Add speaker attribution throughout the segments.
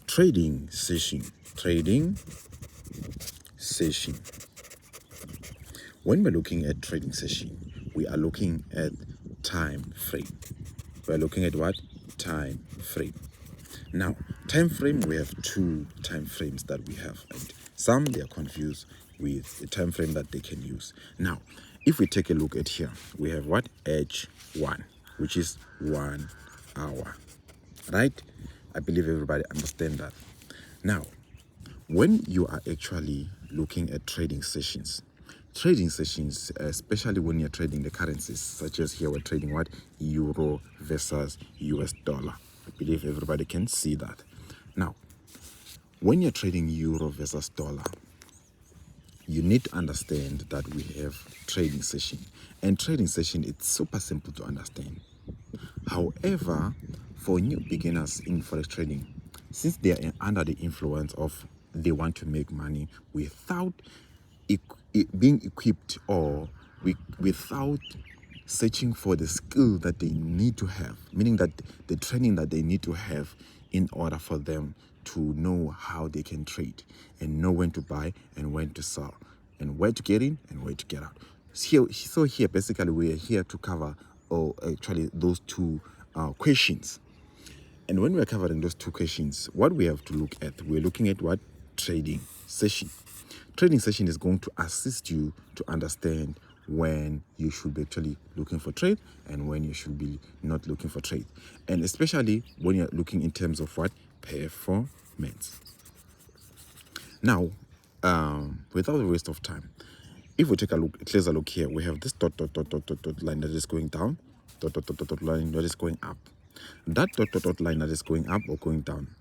Speaker 1: trading session. When we're looking at trading session, we are looking at time frame. We're looking at what? Time frame. Now, time frame, we have two time frames that we have, and some they are confused with the time frame that they can use. Now, if we take a look at here, we have what? H1, which is 1 hour, right? I believe everybody understand that. Now, when you are actually looking at trading sessions, especially when you're trading the currencies, such as here we're trading what? Euro versus US dollar. I believe everybody can see that. Now, when you're trading euro versus dollar, you need to understand that we have trading session. And trading session, it's super simple to understand. However, for new beginners in forex trading, since they are under the influence of they want to make money without being equipped or without searching for the skill that they need to have, meaning that the training that they need to have in order for them to know how they can trade and know when to buy and when to sell and where to get in and where to get out. So here basically we are here to cover actually those two questions. And when we're covering those two questions, what we have to look at, we're looking at what? Trading session. Trading session is going to assist you to understand when you should be actually looking for trade and when you should be not looking for trade. And especially when you're looking in terms of what? Performance. Now, without a waste of time, if we take a closer look here, we have this dot line that is going down, dot line that is going up. That dot line that is going up or going down,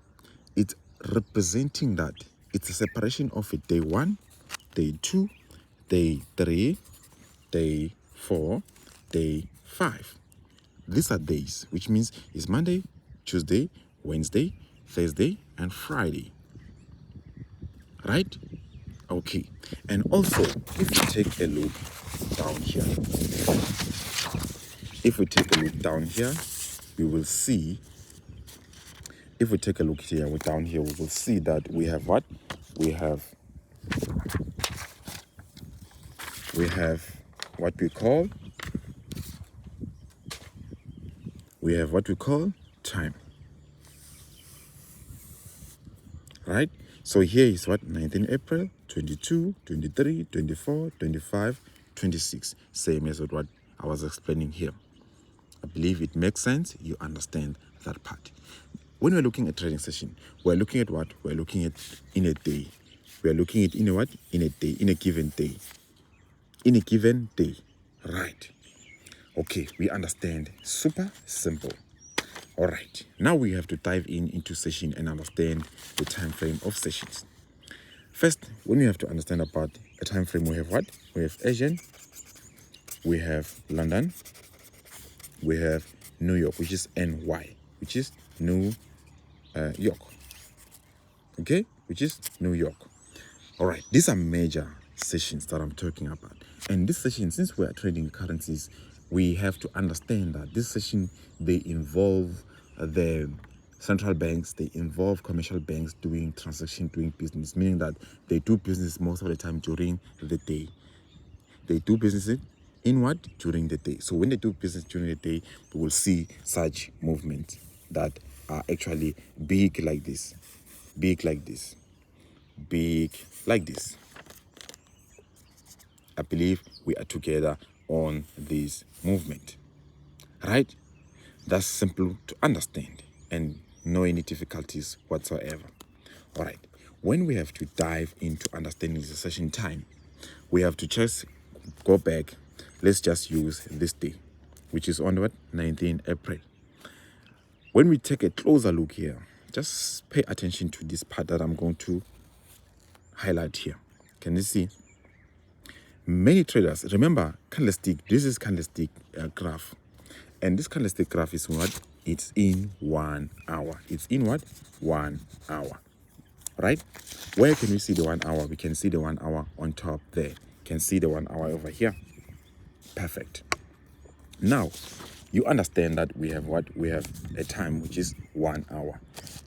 Speaker 1: it's representing that it's a separation of a day 1, day 2, day 3, day 4, day 5. These are days, which means it's Monday, Tuesday, Wednesday, Thursday, and Friday. Right? Okay. And also, if we take a look down here, we will see. If we take a look here, down here, we will see that we have what? We have what we call time. Right? So here is what? 19 April, 22, 23, 24, 25, 26. Same as what I was explaining here. I believe it makes sense. You understand that part. When we're looking at trading session, we're looking at what? We're looking at in a day. We're looking at in a what? In a day, in a given day. In a given day. Right. Okay, we understand. Super simple. All right. Now we have to dive into session and understand the time frame of sessions. First, when you have to understand about a time frame, we have what? We have Asian, we have London, we have New York, which is NY, which is New York. Okay, which is New York. All right, these are major sessions that I'm talking about. And this session, since we are trading currencies, we have to understand that this session, they involve the central banks, they involve commercial banks doing transaction, doing business, meaning that they do business most of the time during the day. They do business in what? During the day. So when they do business during the day, we will see such movements that are actually big like this, big like this, big like this. I believe we are together on this movement, right? That's simple to understand and no any difficulties whatsoever. All right, when we have to dive into understanding the session time, we have to just go back. Let's just use this day, which is on what? 19 April. When we take a closer look here, just pay attention to this part that I'm going to highlight here. Can you see? Many traders, remember candlestick, this is candlestick graph. And this candlestick graph is what? It's in 1 hour. It's in what? 1 hour. Right? Where can we see the 1 hour? We can see the 1 hour on top there. Can see the 1 hour over here. Perfect. Now, you understand that we have what? We have a time which is 1 hour.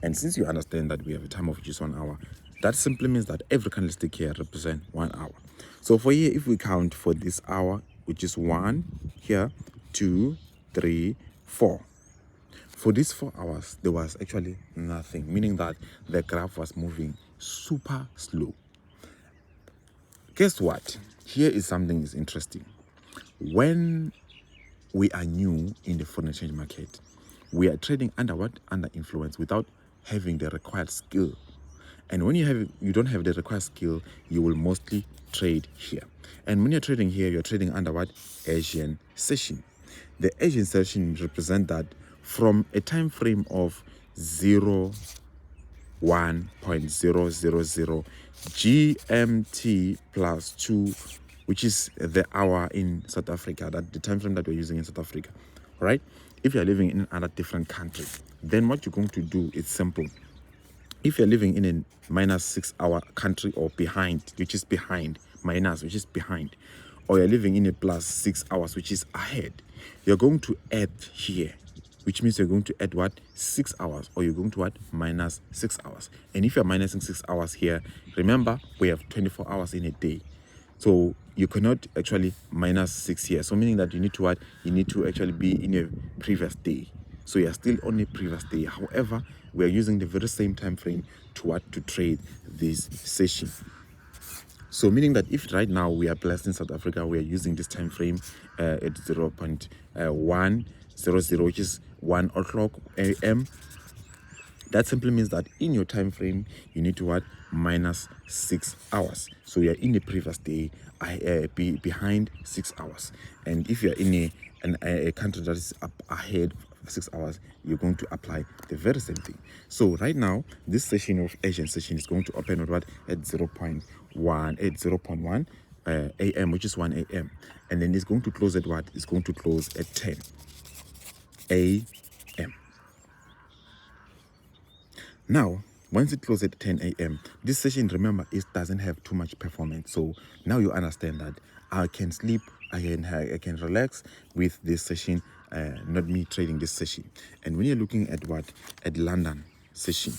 Speaker 1: And since you understand that we have a time of which is 1 hour, that simply means that every candlestick here represents 1 hour. So for here, if we count for this hour, which is 1 here, 2, 3, 4. For these 4 hours, there was actually nothing, meaning that the graph was moving super slow. Guess what? Here is something is interesting. When we are new in the foreign exchange market, we are trading under what? Under influence without having the required skill. And when you don't have the required skill, you will mostly trade here. And when you're trading here, you're trading under what? Asian session. The Asian session represents that from a time frame of 1.000 GMT plus 2, which is the hour in South Africa, that the time frame that we're using in South Africa. All right? If you're living in another different country, then what you're going to do is simple. If you're living in a -6 hour country or behind, which is behind, minus, which is behind, or you're living in a +6 hours, which is ahead, you're going to add here, which means you're going to add what? 6 hours, or you're going to what? -6 hours. And if you're minusing 6 hours here, remember, we have 24 hours in a day. So you cannot actually -6 here. So meaning that you need to what? You need to actually be in a previous day. So you are still on a previous day. However, we are using the very same time frame to what? To trade this session. So meaning that if right now we are blessed in South Africa, we are using this time frame at 0.100, which is 1 o'clock a.m. That simply means that in your time frame, you need to what? -6 hours. So you are in the previous day, behind 6 hours. And if you are in a country that is up ahead 6 hours, you're going to apply the very same thing. So right now, this session of Asian session is going to open at what? At 0.1 a.m., which is 1 a.m. And then it's going to close at what? It's going to close at 10 a.m. Now, once it closes at 10 a.m., this session, remember, it doesn't have too much performance. So now you understand that I can sleep, I can relax with this session, not me trading this session. And when you're looking at what? At London session,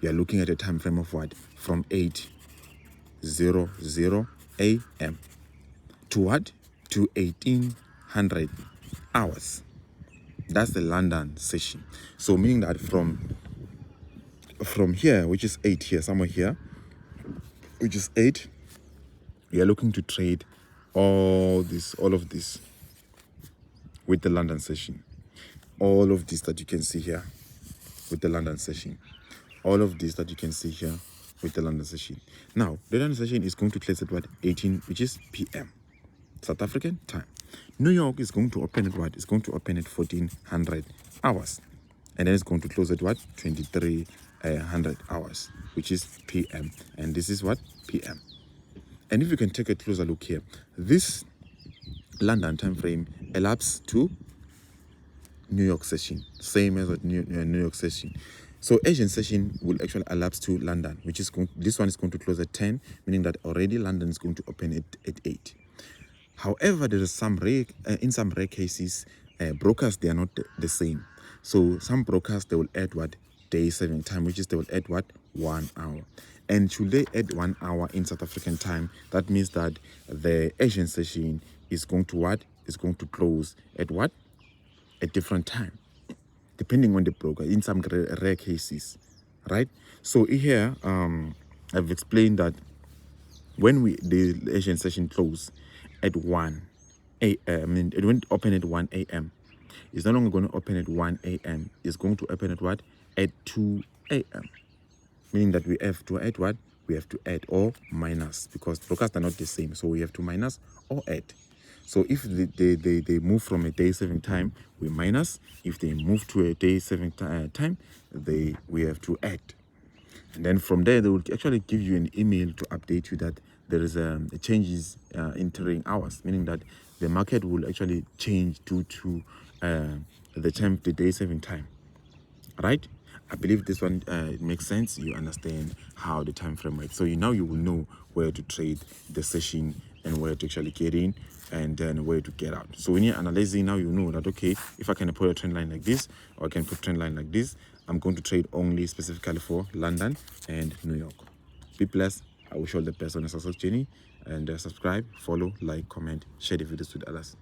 Speaker 1: you're looking at a time frame of what? From 8:00 a.m. to what? To 1800 hours. That's the London session. So meaning that from here, which is 8 here, somewhere here, which is 8, we are looking to trade all of this with the London session. All of this that you can see here with the London session. All of this that you can see here with the London session. Now, the London session is going to close at what? 18, which is p.m. South African time. New York is going to open at what? It's going to open at 1400 hours. And then it's going to close at what? 2300 hours, which is p.m. And this is what? P.m. And if you can take a closer look here, this London time frame elapses to New York session, same as New York session. So Asian session will actually elapse to London, which is this one is going to close at 10, meaning that already London is going to open at 8. However, there is some in some rare cases, brokers, they are not the same. So some brokers, they will add what? Day 7 time, which is they will add what? 1 hour. And should they add 1 hour in South African time, that means that the Asian session is going to what? Is going to close at what? A different time, depending on the broker, in some rare cases, right? So here, I've explained that when the Asian session close at 1 a.m., it went open at 1 a.m. It's no longer going to open at 1 a.m. It's going to open at what? At 2 a.m. Meaning that we have to add what? We have to add or minus, because brokers are not the same. So we have to minus or add. So if they move from a day 7 time, we minus. If they move to a day 7 time, we have to add. And then from there, they will actually give you an email to update you that there is a changes in trading hours, meaning that the market will actually change due to the day 7 time, right? I believe this one it makes sense. You understand how the time frame works. So now you will know where to trade the session and where to actually get in and then where to get out. So when you're analyzing now, you know that, okay, if I can put a trend line like this, or I can put trend line like this, I'm going to trade only specifically for London and New York. Be blessed. I wish you all the best on your success journey, and subscribe, follow, like, comment, share the videos with others.